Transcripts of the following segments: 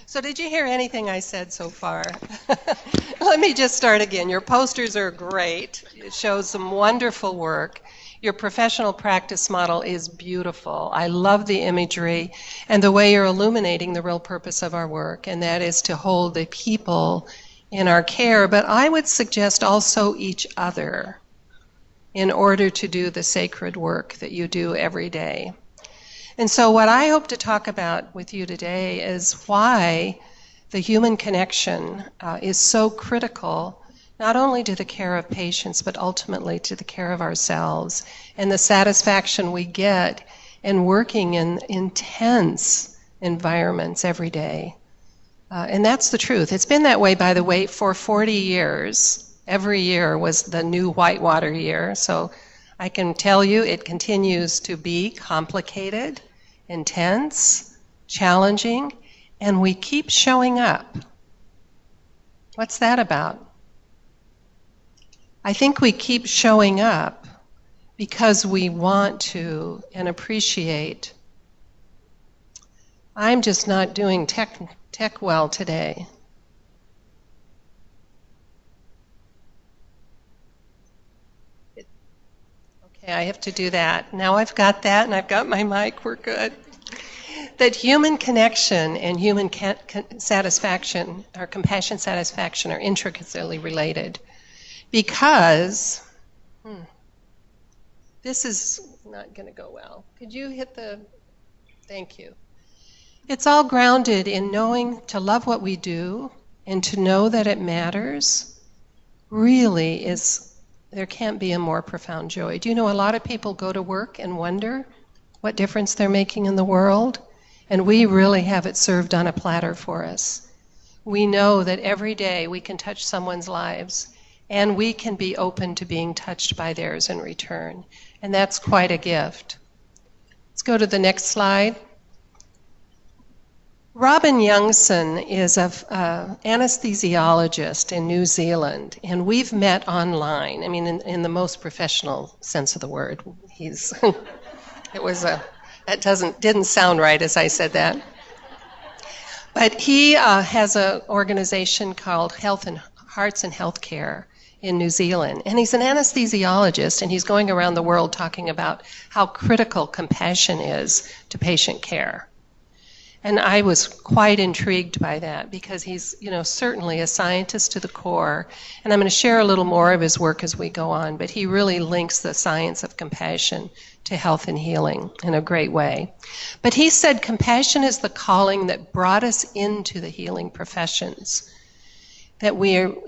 So did you hear anything I said so far? Let me just start again. Your posters are great. It shows some wonderful work. Your professional practice model is beautiful. I love the imagery and the way you're illuminating the real purpose of our work, and that is to hold the people in our care, but I would suggest also each other in order to do the sacred work that you do every day. And so what I hope to talk about with you today is why the human connection is so critical, not only to the care of patients, but ultimately to the care of ourselves and the satisfaction we get in working in intense environments every day. And that's the truth. It's been that way, by the way, for 40 years. Every year was the new Whitewater year. So I can tell you it continues to be complicated, intense, challenging, and we keep showing up. What's that about? I think we keep showing up because we want to and appreciate. I'm just not doing tech well today. Okay, I have to do that. Now I've got that and I've got my mic, we're good. That human connection and human satisfaction, or compassion satisfaction, are intricately related. Because, this is not going to go well. Could you hit the, thank you. It's all grounded in knowing to love what we do and to know that it matters really is, there can't be a more profound joy. Do you know a lot of people go to work and wonder what difference they're making in the world? And we really have it served on a platter for us. We know that every day we can touch someone's lives and we can be open to being touched by theirs in return. And that's quite a gift. Let's go to the next slide. Robin Youngson is an anesthesiologist in New Zealand, and we've met online. I mean, in the most professional sense of the word. He's, it was a, that didn't sound right as I said that. But he has an organization called Hearts and Healthcare in New Zealand, and he's an anesthesiologist, and he's going around the world talking about how critical compassion is to patient care. And I was quite intrigued by that because he's, certainly a scientist to the core. And I'm going to share a little more of his work as we go on, but he really links the science of compassion to health and healing in a great way. But he said compassion is the calling that brought us into the healing professions. That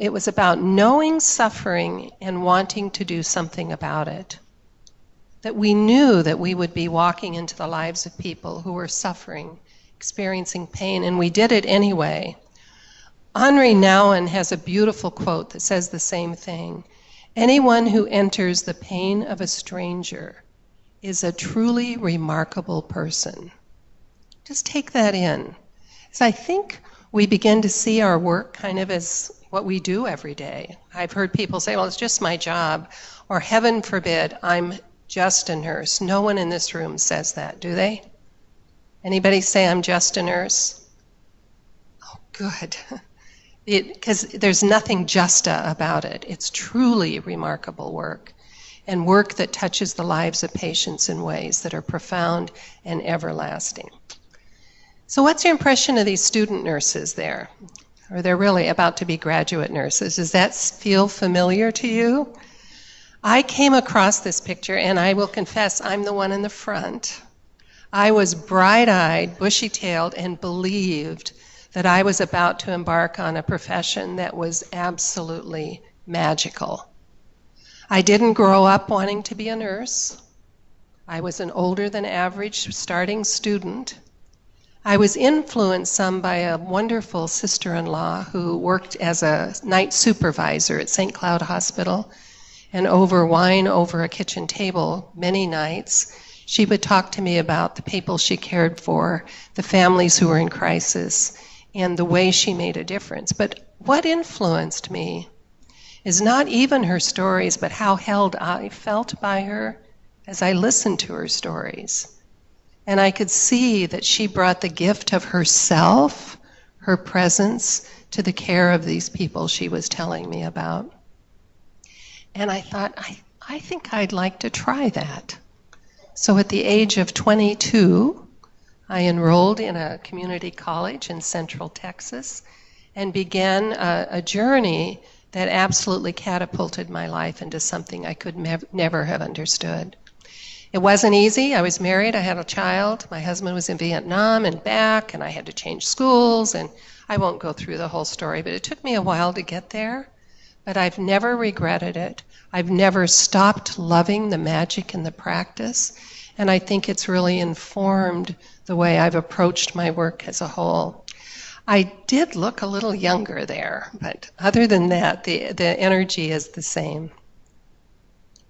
it was about knowing suffering and wanting to do something about it. That we knew that we would be walking into the lives of people who were suffering, experiencing pain, and we did it anyway. Henri Nouwen has a beautiful quote that says the same thing. Anyone who enters the pain of a stranger is a truly remarkable person. Just take that in. So I think we begin to see our work kind of as what we do every day. I've heard people say, well, it's just my job, or heaven forbid, I'm just a nurse. No one in this room says that, do they? Anybody say I'm just a nurse? Oh, good. Because there's nothing justa about it. It's truly remarkable work, and work that touches the lives of patients in ways that are profound and everlasting. So what's your impression of these student nurses there? Or they're really about to be graduate nurses. Does that feel familiar to you? I came across this picture, and I will confess I'm the one in the front. I was bright-eyed, bushy-tailed, and believed that I was about to embark on a profession that was absolutely magical. I didn't grow up wanting to be a nurse. I was an older than average starting student. I was influenced some by a wonderful sister-in-law who worked as a night supervisor at St. Cloud Hospital, and over wine over a kitchen table many nights, she would talk to me about the people she cared for, the families who were in crisis, and the way she made a difference. But what influenced me is not even her stories, but how held I felt by her as I listened to her stories. And I could see that she brought the gift of herself, her presence, to the care of these people she was telling me about. And I thought, I think I'd like to try that. So at the age of 22, I enrolled in a community college in Central Texas and began a journey that absolutely catapulted my life into something I could never have understood. It wasn't easy. I was married, I had a child, my husband was in Vietnam and back, and I had to change schools, and I won't go through the whole story, but it took me a while to get there. But I've never regretted it. I've never stopped loving the magic and the practice, and I think it's really informed the way I've approached my work as a whole. I did look a little younger there, but other than that, the energy is the same.